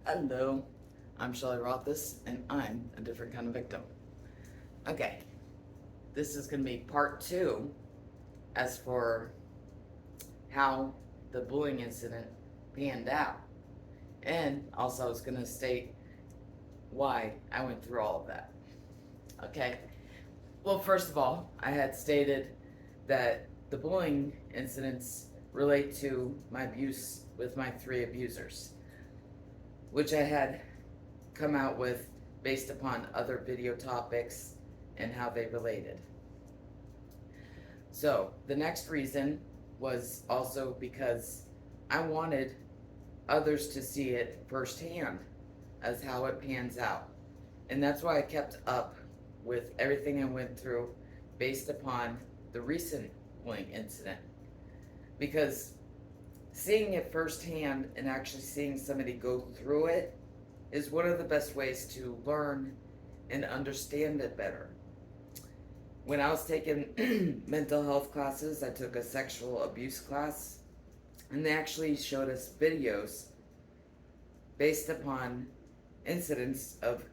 Hello, I'm Shelley Rothus, and I'm a different kind of victim. Okay, this is going to be part two as for how the bullying incident panned out. And also, I was going to state why I went through all of that. Okay, well, first of all, I had stated that the bullying incidents relate to my abuse with my three abusers, which I had come out with based upon other video topics and how they related. So the next reason was also because I wanted others to see it firsthand as how it pans out. And that's why I kept up with everything I went through based upon the recent bullying incident. Because seeing it firsthand and actually seeing somebody go through it is one of the best ways to learn and understand it better. When I was taking mental health classes, I took a sexual abuse class, and they actually showed us videos based upon incidents of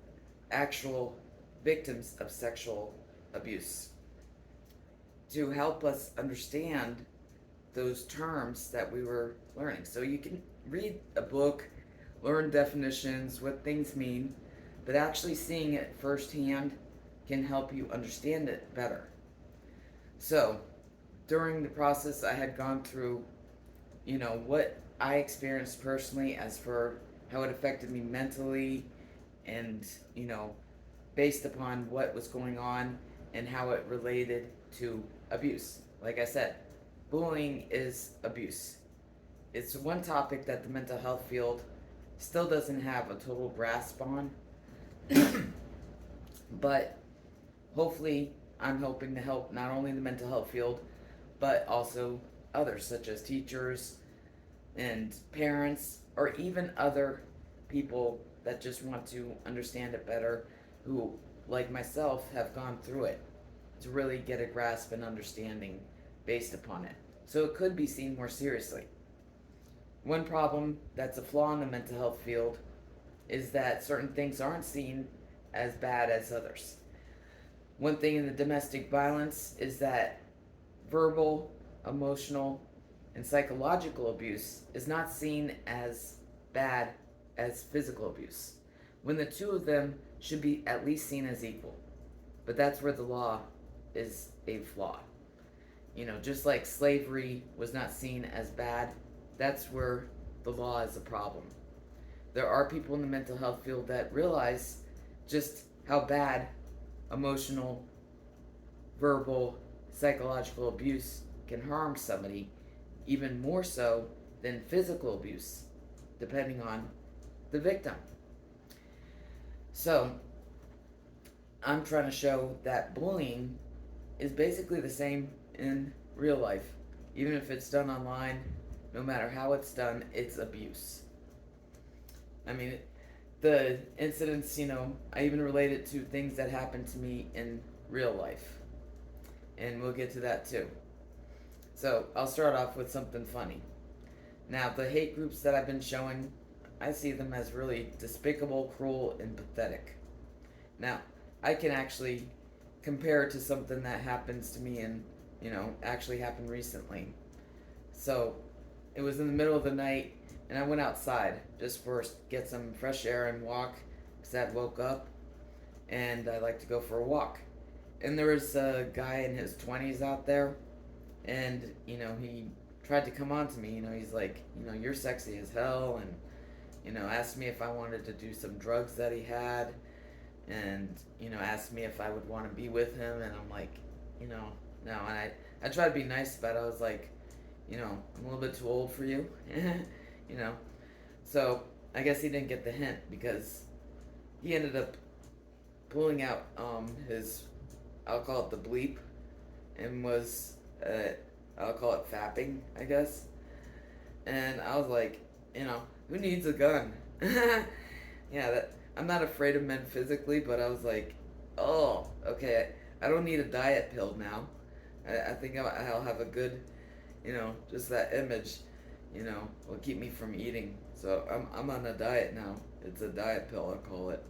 actual victims of sexual abuse to help us understand those terms that we were learning. So you can read a book, learn definitions, what things mean, but actually seeing it firsthand can help you understand it better. So during the process, I had gone through, what I experienced personally as for how it affected me mentally and, based upon what was going on and how it related to abuse. Like I said, bullying is abuse. It's one topic that the mental health field still doesn't have a total grasp on. But hopefully, I'm hoping to help not only the mental health field, but also others, such as teachers and parents, or even other people that just want to understand it better, who, like myself, have gone through it to really get a grasp and understanding based upon it. So it could be seen more seriously. One problem that's a flaw in the mental health field is that certain things aren't seen as bad as others. One thing in the domestic violence is that verbal, emotional, and psychological abuse is not seen as bad as physical abuse, when the two of them should be at least seen as equal. But that's where the law is a flaw. Just like slavery was not seen as bad, that's where the law is a problem. There are people in the mental health field that realize just how bad emotional, verbal, psychological abuse can harm somebody, even more so than physical abuse, depending on the victim. So, I'm trying to show that bullying is basically the same in real life. Even if it's done online, no matter how it's done, it's abuse. I mean, the incidents, I even relate it to things that happened to me in real life. And we'll get to that too. So, I'll start off with something funny. Now, the hate groups that I've been showing, I see them as really despicable, cruel, and pathetic. Now, I can actually compare it to something that happens to me and, actually happened recently. So, it was in the middle of the night, and I went outside just for get some fresh air and walk, because I woke up, and I like to go for a walk. And there was a guy in his 20s out there, and, he tried to come on to me. He's like, you're sexy as hell, and, asked me if I wanted to do some drugs that he had, and, asked me if I would want to be with him, and I'm like, no. And I tried to be nice about it. I was like, I'm a little bit too old for you, So, I guess he didn't get the hint, because he ended up pulling out his, I'll call it the bleep, and was, I'll call it fapping, I guess. And I was like, who needs a gun? I'm not afraid of men physically, but I was like, oh, okay, I don't need a diet pill now. I think I'll have a good, just that image, will keep me from eating So I'm on a diet now. It's a diet pill, I call it.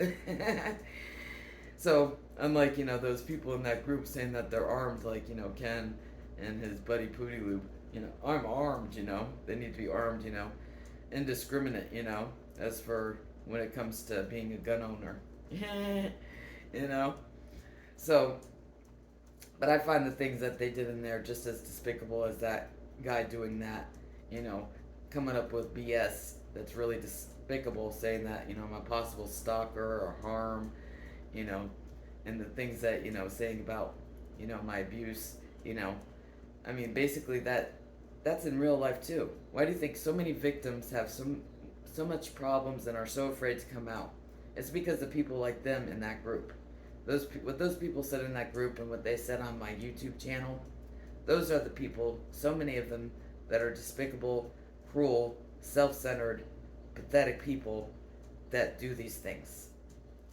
So unlike those people in that group saying that they're armed, like Ken and his buddy Pooty Loop, I'm armed. They need to be armed. Indiscriminate. As for when it comes to being a gun owner. you know. So, but I find the things that they did in there just as despicable as that guy doing that. Coming up with BS that's really despicable, saying that I'm a possible stalker or harm, you know, and the things that saying about my abuse, I mean basically that's in real life too. Why do you think so many victims have so much problems and are so afraid to come out? It's because of people like them in that group. What those people said in that group and what they said on my YouTube channel, those are the people, so many of them, that are despicable, cruel, self-centered, pathetic people that do these things.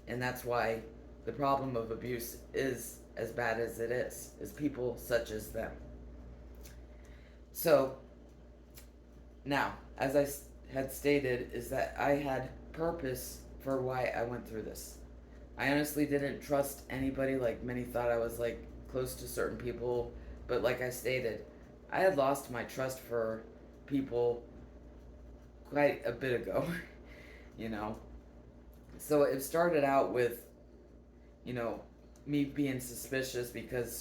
And that's why the problem of abuse is as bad as it is people such as them. So, now, as I had stated, is that I had purpose for why I went through this. I honestly didn't trust anybody, like many thought I was like close to certain people, but like I stated, I had lost my trust for people quite a bit ago, you know. So it started out with, me being suspicious because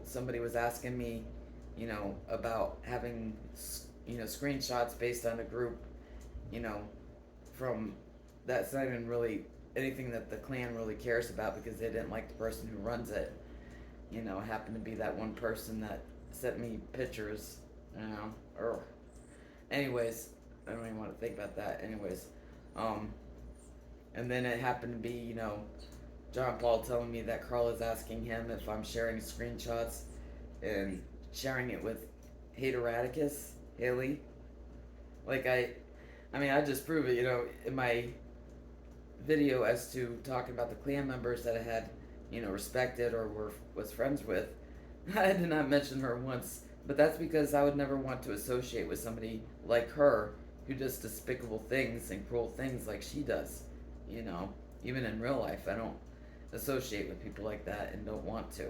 somebody was asking me, about having, screenshots based on a group, from that's not even really anything that the clan really cares about because they didn't like the person who runs it. Happened to be that one person that sent me pictures, or anyways, I don't even want to think about that. Anyways, and then it happened to be, John Paul telling me that Carl is asking him if I'm sharing screenshots and sharing it with Hateradicus, Haley. Like I just prove it, in my video as to talking about the clan members that I had, respected or was friends with. I did not mention her once, but that's because I would never want to associate with somebody like her who does despicable things and cruel things like she does. Even in real life, I don't associate with people like that and don't want to.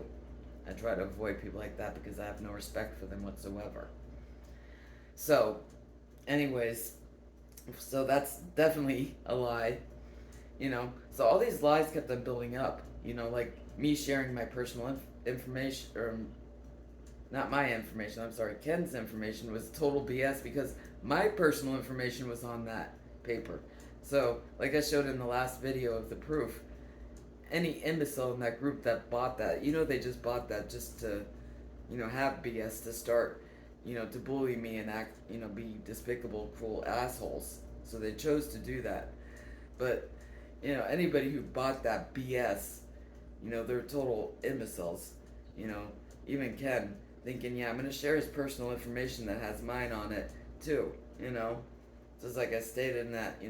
I try to avoid people like that because I have no respect for them whatsoever. So, anyways, so that's definitely a lie. So all these lies kept on building up. Like me sharing my personal information, or not my information, I'm sorry, Ken's information was total BS because my personal information was on that paper. So, like I showed in the last video of the proof, any imbecile in that group that bought that, they just bought that just to, have BS to start, to bully me and act, be despicable, cruel assholes. So they chose to do that. But, anybody who bought that BS, they're total imbeciles. Even Ken thinking, yeah, I'm going to share his personal information that has mine on it too, Just like I stated in that,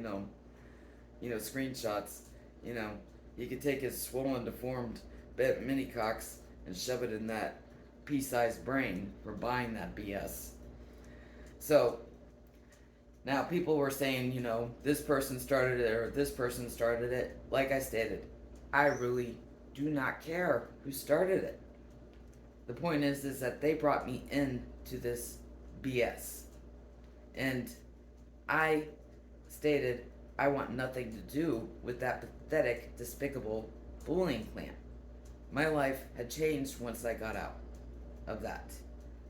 screenshots, he could take his swollen, deformed, bent mini cocks and shove it in that pea-sized brain for buying that BS. So, now people were saying, this person started it or this person started it. Like I stated, I really do not care who started it. The point is that they brought me into this BS. And I stated I want nothing to do with that pathetic, despicable bullying clan. My life had changed once I got out of that.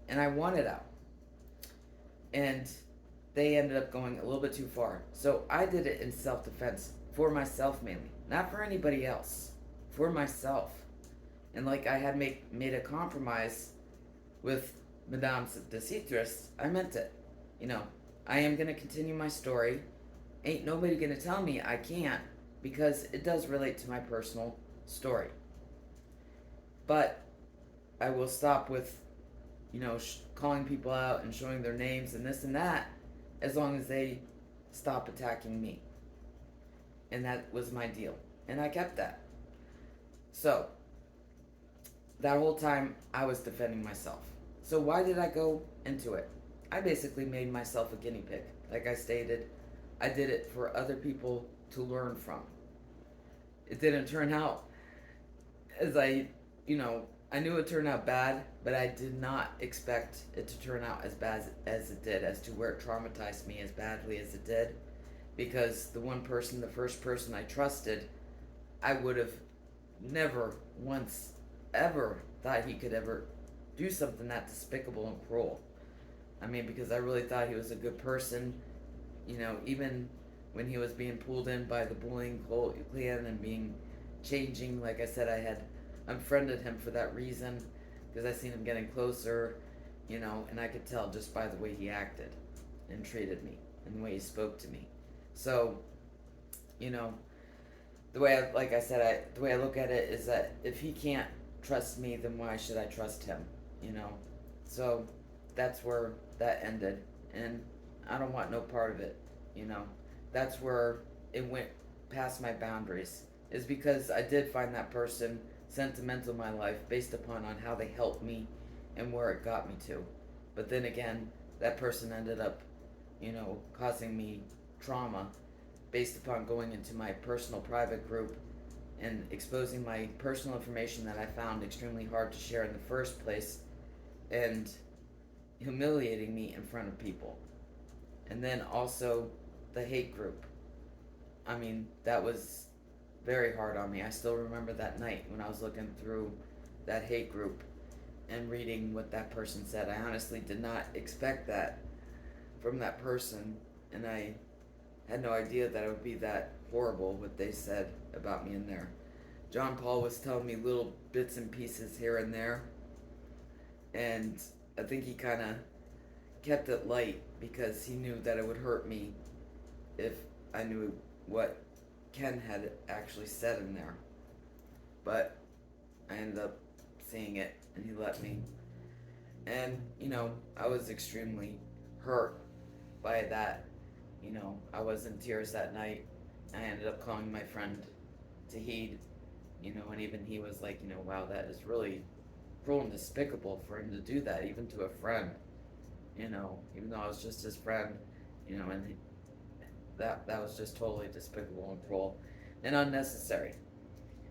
And I wanted out. And they ended up going a little bit too far. So I did it in self-defense, for myself mainly. Not for anybody else. For myself. And like I had made a compromise with Madame de Citrus, I meant it. I am going to continue my story. Ain't nobody going to tell me I can't, because it does relate to my personal story. But I will stop with, calling people out and showing their names and this and that, as long as they stop attacking me. And that was my deal. And I kept that. So, that whole time, I was defending myself. So why did I go into it? I basically made myself a guinea pig. Like I stated, I did it for other people to learn from. It didn't turn out as I knew it turned out bad, but I did not expect it to turn out as bad as it did, as to where it traumatized me as badly as it did. Because the first person I trusted, I would have never once ever thought he could ever do something that despicable and cruel. I mean, because I really thought he was a good person, even when he was being pulled in by the bullying clan and changing. Like I said, I had unfriended him for that reason because I seen him getting closer, and I could tell just by the way he acted and treated me and the way he spoke to me. So, you know, the way I look at it is that if he can't trust me, then why should I trust him? You know, so that's where that ended, and I don't want no part of it. You know, that's where it went past my boundaries. Is because I did find that person sentimental in my life based upon on how they helped me and where it got me to. But then again, that person ended up, causing me trauma based upon going into my personal private group and exposing my personal information that I found extremely hard to share in the first place and humiliating me in front of people. And then also the hate group. I mean, that was very hard on me. I still remember that night when I was looking through that hate group and reading what that person said. I honestly did not expect that from that person, and I had no idea that it would be that horrible what they said about me in there. John Paul was telling me little bits and pieces here and there, and I think he kind of kept it light because he knew that it would hurt me if I knew what Ken had actually said in there. But I ended up seeing it, and he let me. And, I was extremely hurt by that. I was in tears that night. I ended up calling my friend Tahid, and even he was like, wow, that is really cruel and despicable for him to do that, even to a friend, even though I was just his friend, and that was just totally despicable and cruel and unnecessary.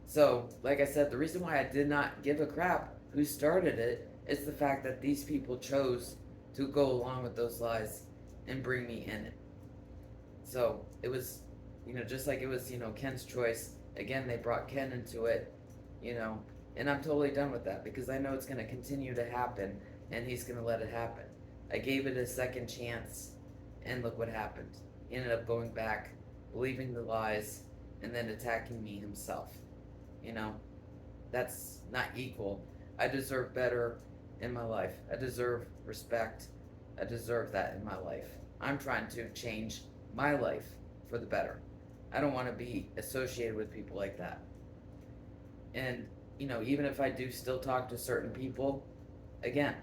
So, like I said, the reason why I did not give a crap who started it is the fact that these people chose to go along with those lies and bring me in it. So it was, just like it was, Ken's choice. Again, they brought Ken into it, and I'm totally done with that because I know it's going to continue to happen and he's going to let it happen. I gave it a second chance, and look what happened. He ended up going back, believing the lies, and then attacking me himself. That's not equal. I deserve better in my life. I deserve respect. I deserve that in my life. I'm trying to change my life for the better. I don't want to be associated with people like that. And, even if I do still talk to certain people, again,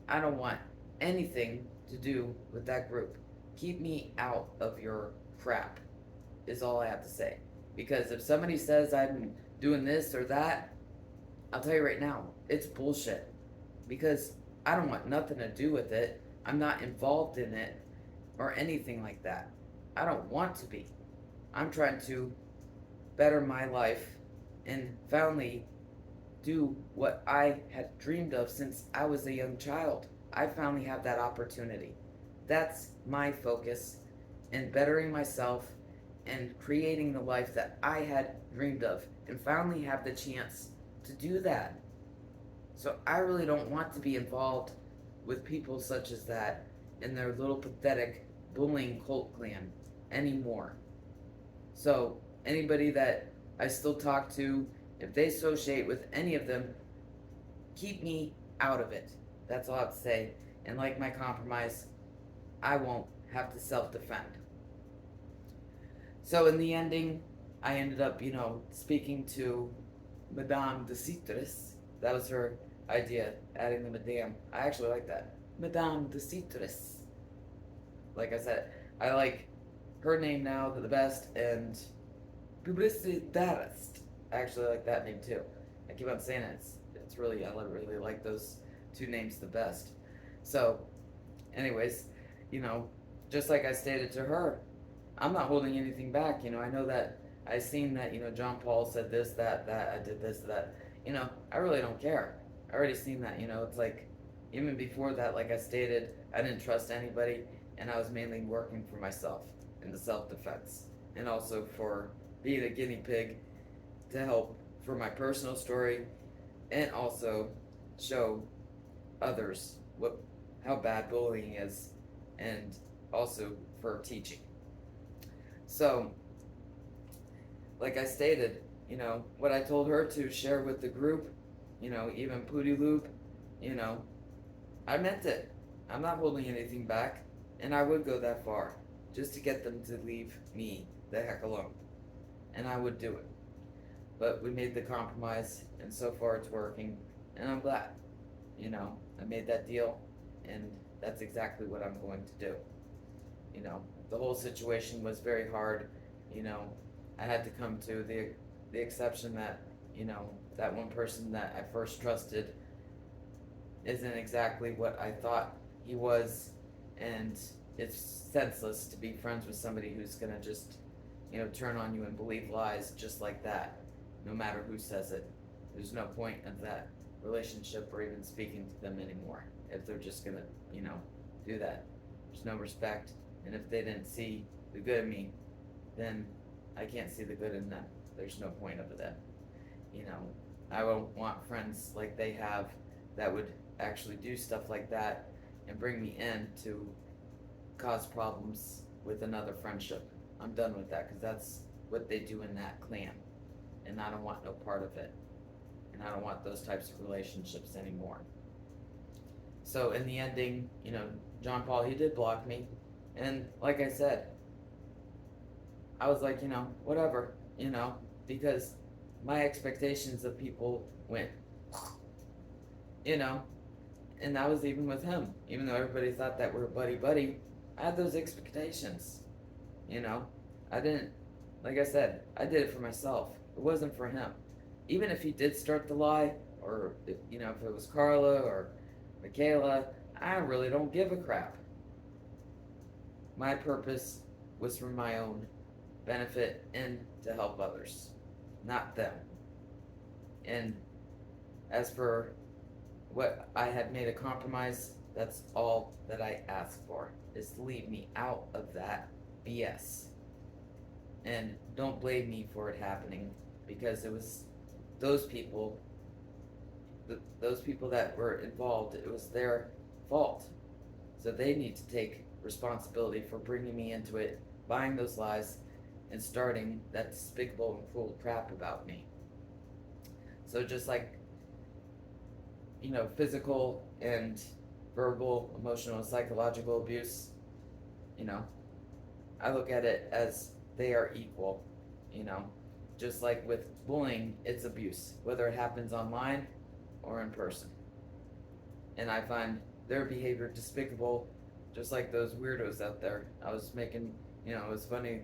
I don't want anything to do with that group. Keep me out of your crap, is all I have to say. Because if somebody says I'm doing this or that, I'll tell you right now, it's bullshit. Because I don't want nothing to do with it. I'm not involved in it or anything like that. I don't want to be. I'm trying to better my life and finally do what I had dreamed of since I was a young child. I finally have that opportunity. That's my focus in bettering myself and creating the life that I had dreamed of and finally have the chance to do that. So I really don't want to be involved with people such as that in their little pathetic bullying cult clan anymore. So anybody that I still talk to, if they associate with any of them, keep me out of it. That's all I have to say. And like my compromise, I won't have to self-defend. So in the ending, I ended up, speaking to Madame de Citrus. That was her idea, adding the Madame. I actually like that. Madame de Citrus. Like I said, I like her name now the best, and Publicitarist. I actually like that name too. I keep on saying it. It's really, I really like those two names the best. So, anyways, just like I stated to her, I'm not holding anything back. I know that I seen that, John Paul said this, that, I did this, that. I really don't care. I already seen that, it's like, even before that, like I stated, I didn't trust anybody, and I was mainly working for myself in the self defense, and also for being a guinea pig to help for my personal story, and also show others how bad bullying is, and also for teaching. So, like I stated, what I told her to share with the group, even Pooty Loop, you know, I meant it. I'm not holding anything back, and I would go that far just to get them to leave me the heck alone. And I would do it. But we made the compromise, and so far it's working, and I'm glad. I made that deal, and that's exactly what I'm going to do. The whole situation was very hard. I had to come to the exception that, that one person that I first trusted isn't exactly what I thought he was, and it's senseless to be friends with somebody who's gonna just, turn on you and believe lies just like that, no matter who says it. There's no point of that relationship or even speaking to them anymore if they're just gonna, do that. There's no respect, and if they didn't see the good in me, then I can't see the good in them. There's no point of that. I won't want friends like they have that would actually do stuff like that and bring me in to cause problems with another friendship. I'm done with that because that's what they do in that clan, and I don't want no part of it, and I don't want those types of relationships anymore. So in the ending, John Paul, he did block me, and like I said, I was like, whatever, because my expectations of people went, you know, and that was even with him. Even though everybody thought that we're buddy buddy, I had those expectations. You know, I didn't, like I said, I did it for myself. It wasn't for him. Even if he did start the lie, or if it was Carla or Michaela, I really don't give a crap. My purpose was for my own benefit and to help others, not them. And as for what I had made a compromise, that's all that I asked for, is to leave me out of that BS. And don't blame me for it happening, because it was those people, those people that were involved, it was their fault. So they need to take responsibility for bringing me into it, buying those lies, and starting that despicable and cruel crap about me. So just like, physical and verbal, emotional, and psychological abuse, I look at it as they are equal, just like with bullying, it's abuse, whether it happens online or in person. And I find their behavior despicable, just like those weirdos out there. I was making, it was funny,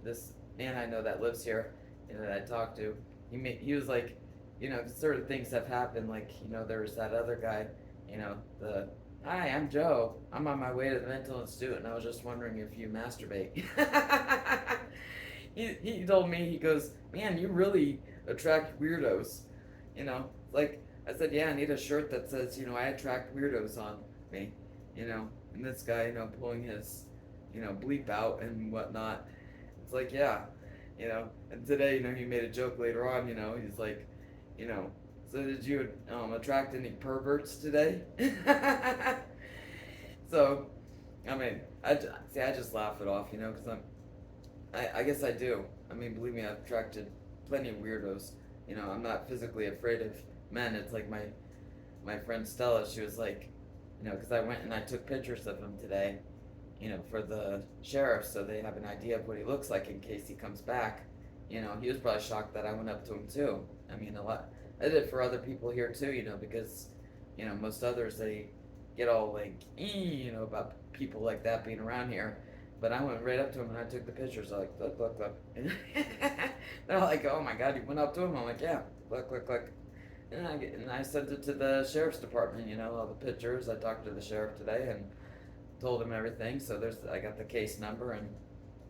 this man I know that lives here, that I talked to, he was like, certain things have happened, like, there was that other guy, hi, I'm Joe, I'm on my way to the mental institute, and I was just wondering if you masturbate. He told me, he goes, man, you really attract weirdos, like, I said, yeah, I need a shirt that says, I attract weirdos on me, and this guy, pulling his, bleep out and whatnot. It's like, yeah, and today, he made a joke later on, he's like, so did you attract any perverts today? So, I mean, I just laugh it off, because I guess I do. I mean, believe me, I've attracted plenty of weirdos. I'm not physically afraid of men. It's like my friend Stella, she was like, because I went and I took pictures of him today, for the sheriff, so they have an idea of what he looks like in case he comes back. He was probably shocked that I went up to him too. I mean, a lot. I did it for other people here too, because, most others, they get all like, about people like that being around here. But I went right up to him and I took the pictures. I like, look. They're like, oh my God, you went up to him? I'm like, yeah, look. And I sent it to the sheriff's department, all the pictures. I talked to the sheriff today and told him everything. So I got the case number, and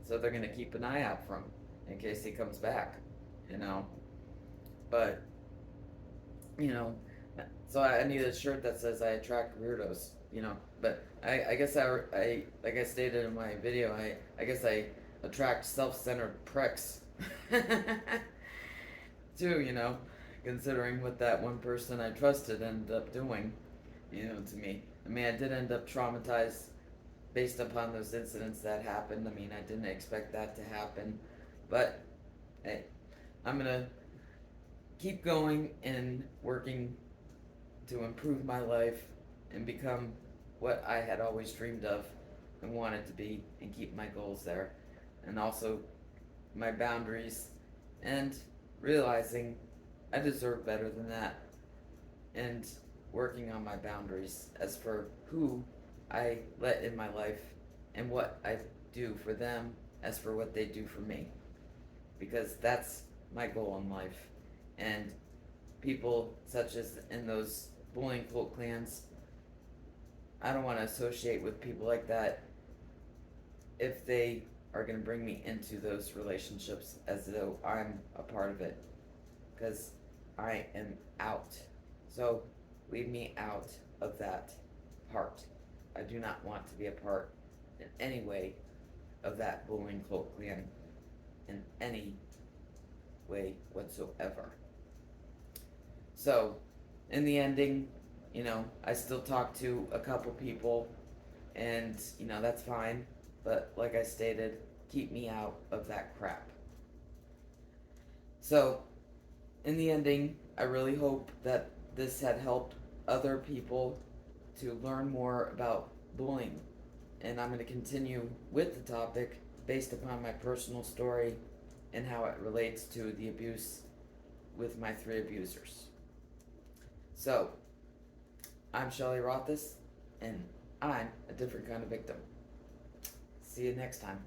So they're going to keep an eye out for him in case he comes back, you know. But, you know, so I need a shirt that says I attract weirdos, you know. But I guess I like I stated in my video, I guess I attract self-centered pricks too, you know, considering what that one person I trusted ended up doing, you know, to me. I mean, I did end up traumatized based upon those incidents that happened. I mean, I didn't expect that to happen, but hey, I'm gonna keep going and working to improve my life and become what I had always dreamed of and wanted to be and keep my goals there. And also my boundaries and realizing I deserve better than that and working on my boundaries as for who I let in my life and what I do for them as for what they do for me. Because that's my goal in life. And people such as in those bullying cult clans, I don't want to associate with people like that if they are going to bring me into those relationships as though I'm a part of it. Because I am out. So leave me out of that part. I do not want to be a part in any way of that bullying cult clan in any way whatsoever. So, in the ending, you know, I still talk to a couple people, and, you know, that's fine. But, like I stated, keep me out of that crap. So, in the ending, I really hope that this had helped other people to learn more about bullying. And I'm going to continue with the topic based upon my personal story and how it relates to the abuse with my 3 abusers. So, I'm Shelley Rothus, and I'm a different kind of victim. See you next time.